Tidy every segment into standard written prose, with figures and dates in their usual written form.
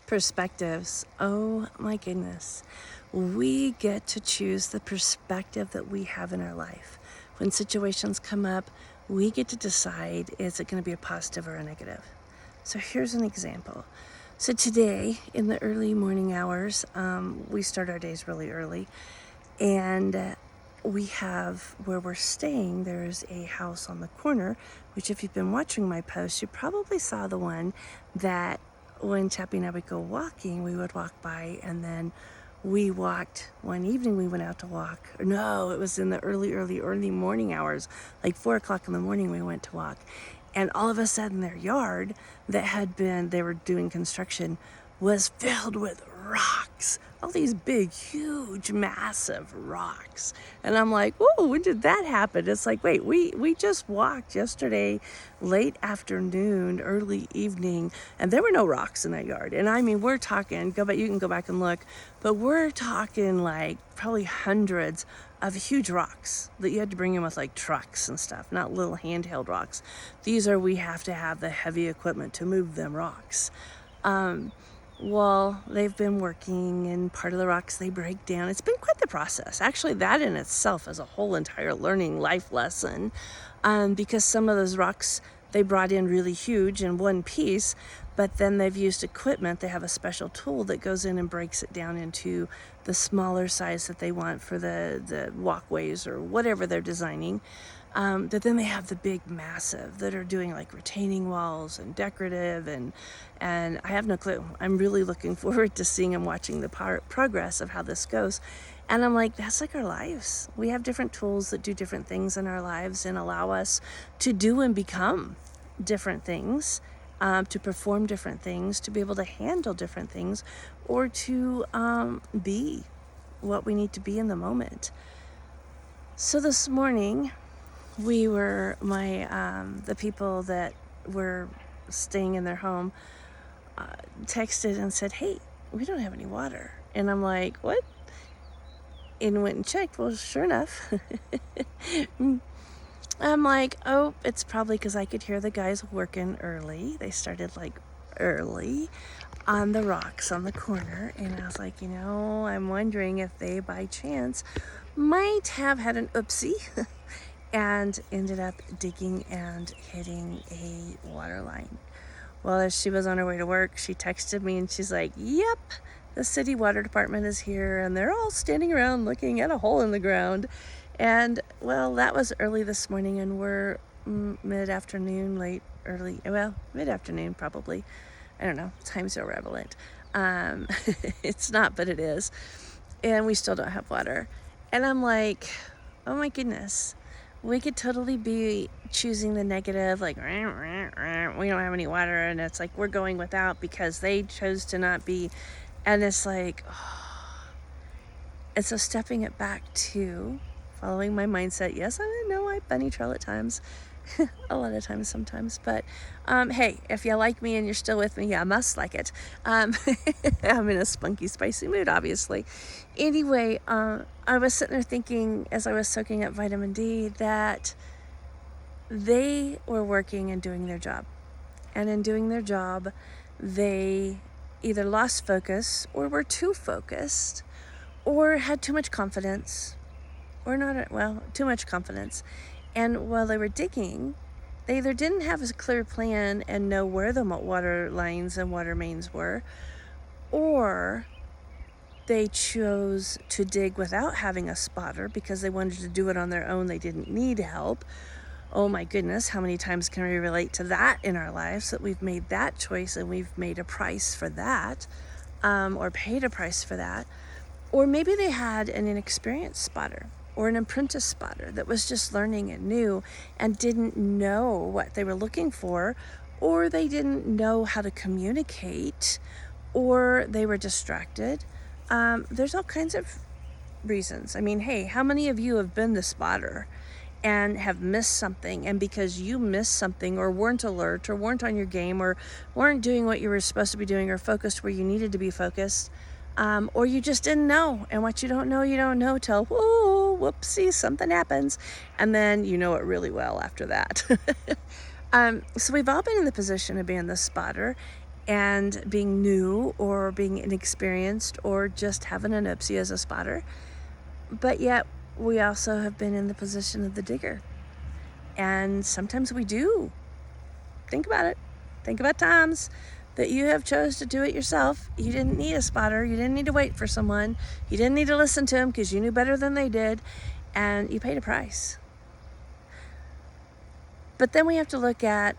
Perspectives. Oh my goodness. We get to choose the perspective that we have in our life. When situations come up, we get to decide, is it going to be a positive or a negative? So here's an example. So today, in the early morning hours, we start our days really early, and we have, where we're staying, there's a house on the corner, which if you've been watching my posts, you probably saw the one that when Chappie and I would go walking, we would walk by, and then we walked, one evening we went out to walk. No, it was in the early morning hours, like 4 o'clock in the morning we went to walk. And all of a sudden their yard they were doing construction, was filled with rocks. All these big, huge, massive rocks. And I'm like, whoa, when did that happen? It's like, wait, we just walked yesterday, late afternoon, early evening, and there were no rocks in that yard. And I mean, we're talking, you can go back and look, but we're talking like probably hundreds of huge rocks that you had to bring in with like trucks and stuff, not little handheld rocks. We have to have the heavy equipment to move them rocks. Well, they've been working, and part of the rocks they break down. It's been quite the process. Actually, that in itself is a whole entire learning life lesson, because some of those rocks they brought in really huge in one piece, but then they've used equipment. They have a special tool that goes in and breaks it down into the smaller size that they want for the walkways or whatever they're designing. But then they have the big massive that are doing like retaining walls and decorative, and I have no clue. I'm really looking forward to seeing and watching the progress of how this goes. And I'm like, that's like our lives. We have different tools that do different things in our lives and allow us to do and become different things, to perform different things, to be able to handle different things, or to be what we need to be in the moment. So this morning, the people that were staying in their home texted and said, hey, we don't have any water. And I'm like, what? And went and checked. Well, sure enough. I'm like, oh, it's probably because I could hear the guys working early. They started like early on the rocks on the corner. And I was like, I'm wondering if they by chance might have had an oopsie and ended up digging and hitting a water line. Well, as she was on her way to work, she texted me and she's like, yep, the city water department is here and they're all standing around looking at a hole in the ground. And well, that was early this morning, and we're mid-afternoon probably. I don't know, time's irrelevant. It's not, but it is. And we still don't have water. And I'm like, oh my goodness. We could totally be choosing the negative, like, we don't have any water, and it's like we're going without because they chose to not be. And it's like, oh. And so stepping it back to following my mindset. Yes, I know I bunny trail at times, a lot of times sometimes, but hey, if you like me and you're still with me, you must like it. I'm in a spunky, spicy mood, obviously. Anyway, I was sitting there thinking, as I was soaking up vitamin D, that they were working and doing their job. And in doing their job, they either lost focus or were too focused or had too much confidence too much confidence. And while they were digging, they either didn't have a clear plan and know where the water lines and water mains were, or they chose to dig without having a spotter because they wanted to do it on their own. They didn't need help. Oh my goodness, how many times can we relate to that in our lives, that we've made that choice and we've made a price for that, or paid a price for that. Or maybe they had an inexperienced spotter or an apprentice spotter that was just learning and new and didn't know what they were looking for, or they didn't know how to communicate, or they were distracted. There's all kinds of reasons. I mean, hey, how many of you have been the spotter and have missed something, and because you missed something or weren't alert or weren't on your game or weren't doing what you were supposed to be doing or focused where you needed to be focused, or you just didn't know, and what you don't know till, whoa, whoopsie, something happens, and then you know it really well after that. So we've all been in the position of being the spotter, and being new or being inexperienced or just having an oopsie as a spotter. But yet we also have been in the position of the digger. And sometimes we do. Think about it. Think about times that you have chose to do it yourself. You didn't need a spotter. You didn't need to wait for someone. You didn't need to listen to them because you knew better than they did. And you paid a price. But then we have to look at,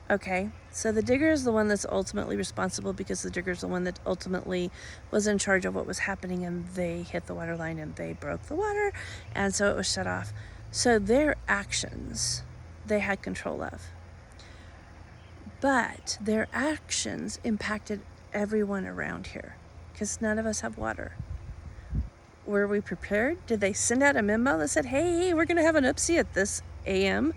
okay, so the digger is the one that's ultimately responsible because the digger is the one that ultimately was in charge of what was happening, and they hit the water line and they broke the water, and so it was shut off. So their actions, they had control of. But their actions impacted everyone around here because none of us have water. Were we prepared? Did they send out a memo that said, hey, we're going to have an oopsie at this AM?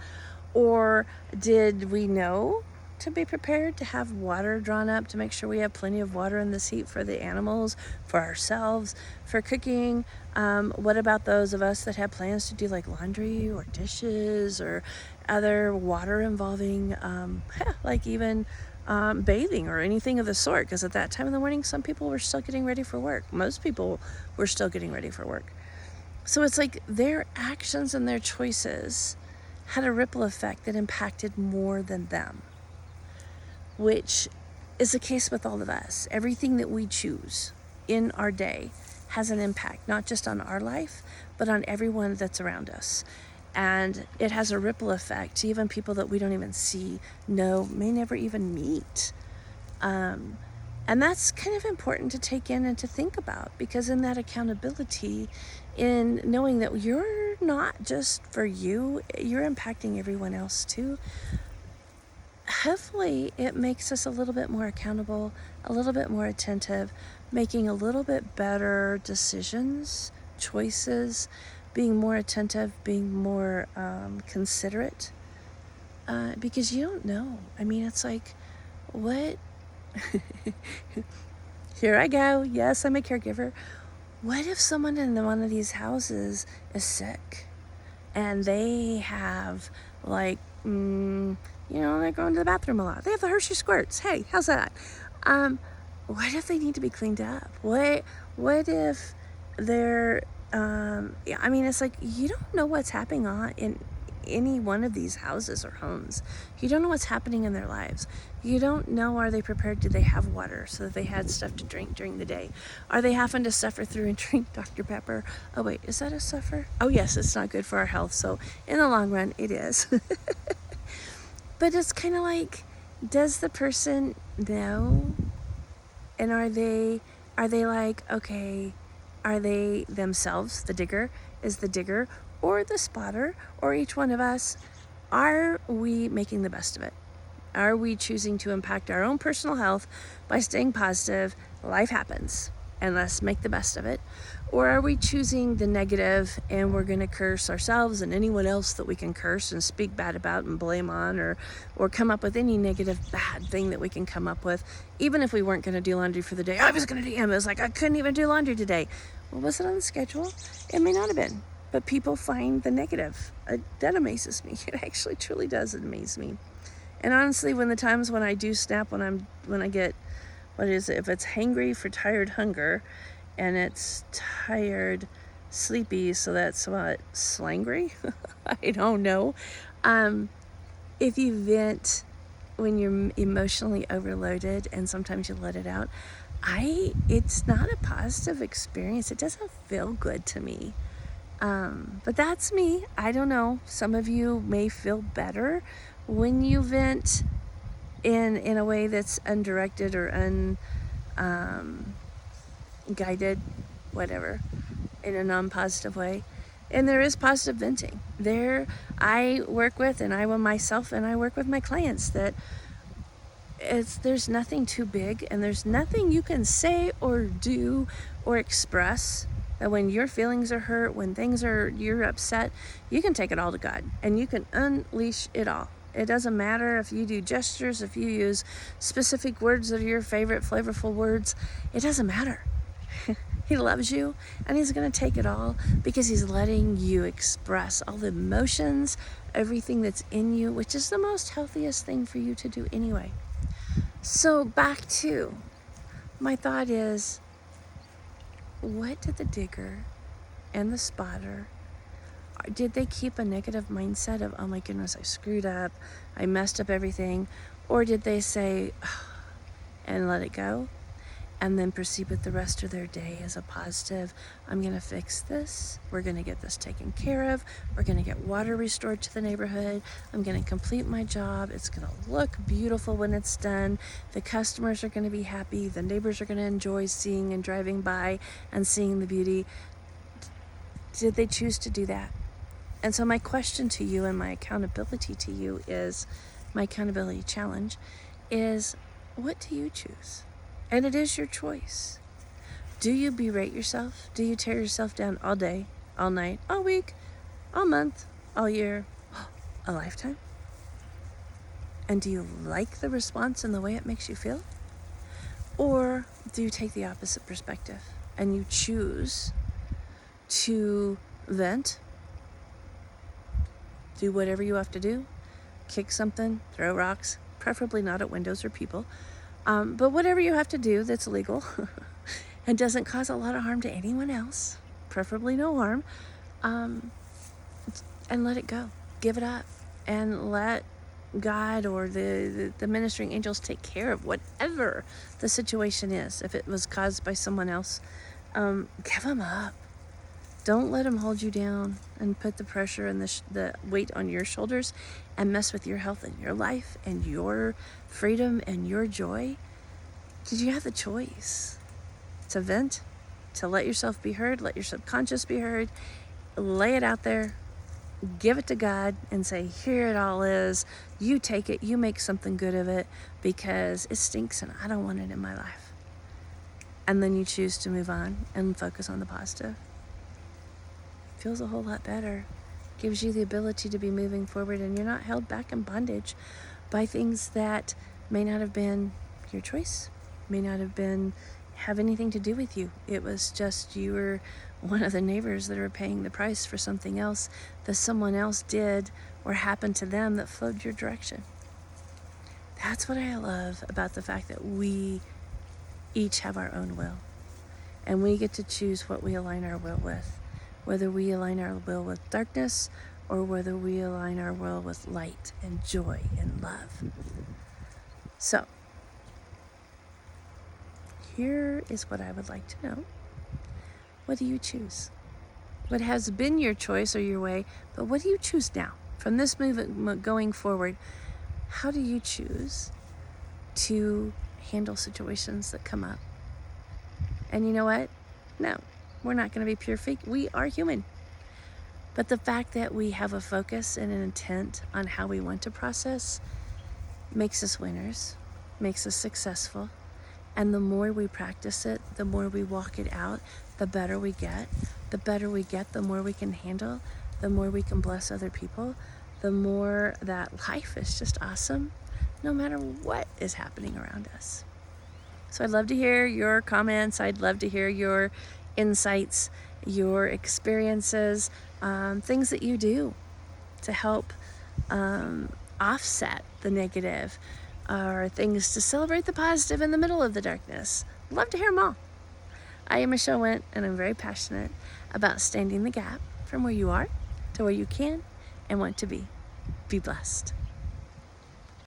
Or did we know to be prepared to have water drawn up to make sure we have plenty of water in this heat for the animals, for ourselves, for cooking? What about those of us that have plans to do like laundry or dishes or other water involving, like even bathing or anything of the sort? Because at that time in the morning, some people were still getting ready for work. Most people were still getting ready for work. So it's like their actions and their choices had a ripple effect that impacted more than them, which is the case with all of us. Everything that we choose in our day has an impact, not just on our life, but on everyone that's around us. And it has a ripple effect to even people that we don't even see, know, may never even meet. And that's kind of important to take in and to think about, because in that accountability, in knowing that you're not just for you, you're impacting everyone else too. Hopefully it makes us a little bit more accountable, a little bit more attentive, making a little bit better decisions, choices, being more attentive, being more considerate, because you don't know. I mean, it's like, what? Here I go. Yes, I'm a caregiver. What if someone in one of these houses is sick and they have like, they're going to the bathroom a lot. They have the Hershey squirts. Hey, how's that? What if they need to be cleaned up? What if they're, it's like, you don't know what's happening in any one of these houses or homes. You don't know what's happening in their lives. You don't know, are they prepared? Do they have water so that they had stuff to drink during the day? Are they having to suffer through and drink Dr. Pepper? Oh wait, is that a suffer? Oh yes, it's not good for our health. So in the long run, it is. But it's kind of like, does the person know? And are they like, okay, are they themselves, the digger is the digger, or the spotter, or each one of us? Are we making the best of it? Are we choosing to impact our own personal health by staying positive? Life happens, and let's make the best of it. Or are we choosing the negative, and we're going to curse ourselves and anyone else that we can curse and speak bad about and blame on, or come up with any negative bad thing that we can come up with, even if we weren't going to do laundry for the day? I was going to do, it was like, I couldn't even do laundry today. Well, was it on the schedule? It may not have been. But people find the negative. That amazes me. It actually truly does amaze me. And honestly, when the times when I do snap, when I get, what is it? If it's hangry for tired hunger, and it's tired sleepy, so that's what, slangry? I don't know. If you vent when you're emotionally overloaded, and sometimes you let it out, it's not a positive experience. It doesn't feel good to me. But that's me. I don't know. Some of you may feel better when you vent in a way that's undirected or unguided, whatever, in a non-positive way. And there is positive venting. I work with my clients that there's nothing too big, and there's nothing you can say or do or express. And when your feelings are hurt, when you're upset, you can take it all to God and you can unleash it all. It doesn't matter if you do gestures, if you use specific words that are your favorite flavorful words. It doesn't matter. He loves you, and he's going to take it all because he's letting you express all the emotions, everything that's in you, which is the most healthiest thing for you to do anyway. So back to my thought is, what did the digger and the spotter, did they keep a negative mindset of, oh my goodness, I screwed up, I messed up everything? Or did they say, and let it go, and then proceed with the rest of their day as a positive? I'm going to fix this. We're going to get this taken care of. We're going to get water restored to the neighborhood. I'm going to complete my job. It's going to look beautiful when it's done. The customers are going to be happy. The neighbors are going to enjoy seeing and driving by and seeing the beauty. Did they choose to do that? And so my question to you and my accountability to you is, my accountability challenge is, what do you choose? And it is your choice. Do you berate yourself? Do you tear yourself down all day, all night, all week, all month, all year, a lifetime? And do you like the response and the way it makes you feel? Or do you take the opposite perspective and you choose to vent, do whatever you have to do, kick something, throw rocks, preferably not at windows or people, but whatever you have to do that's legal and doesn't cause a lot of harm to anyone else, preferably no harm, and let it go. Give it up and let God or the ministering angels take care of whatever the situation is. If it was caused by someone else, give them up. Don't let them hold you down and put the pressure and the weight on your shoulders and mess with your health and your life and your freedom and your joy. Did you have the choice to vent, to let yourself be heard, let your subconscious be heard, lay it out there, give it to God and say, here it all is. You take it, you make something good of it because it stinks and I don't want it in my life. And then you choose to move on and focus on the positive. Feels a whole lot better. Gives you the ability to be moving forward and you're not held back in bondage by things that may not have been your choice, may not have anything to do with you. It was just you were one of the neighbors that are paying the price for something else that someone else did or happened to them that flowed your direction. That's what I love about the fact that we each have our own will and we get to choose what we align our will with. Whether we align our will with darkness or whether we align our will with light and joy and love. So, here is what I would like to know. What do you choose? What has been your choice or your way, but what do you choose now? From this movement going forward, how do you choose to handle situations that come up? And you know what? No. We're not going to be pure fake. We are human. But the fact that we have a focus and an intent on how we want to process makes us winners, makes us successful. And the more we practice it, the more we walk it out, the better we get. The better we get, the more we can handle, the more we can bless other people, the more that life is just awesome, no matter what is happening around us. So I'd love to hear your comments. I'd love to hear your insights, your experiences, things that you do to help offset the negative, or things to celebrate the positive in the middle of the darkness. Love to hear them all. I am Michelle Went, and I'm very passionate about standing the gap from where you are to where you can and want to be. Be blessed.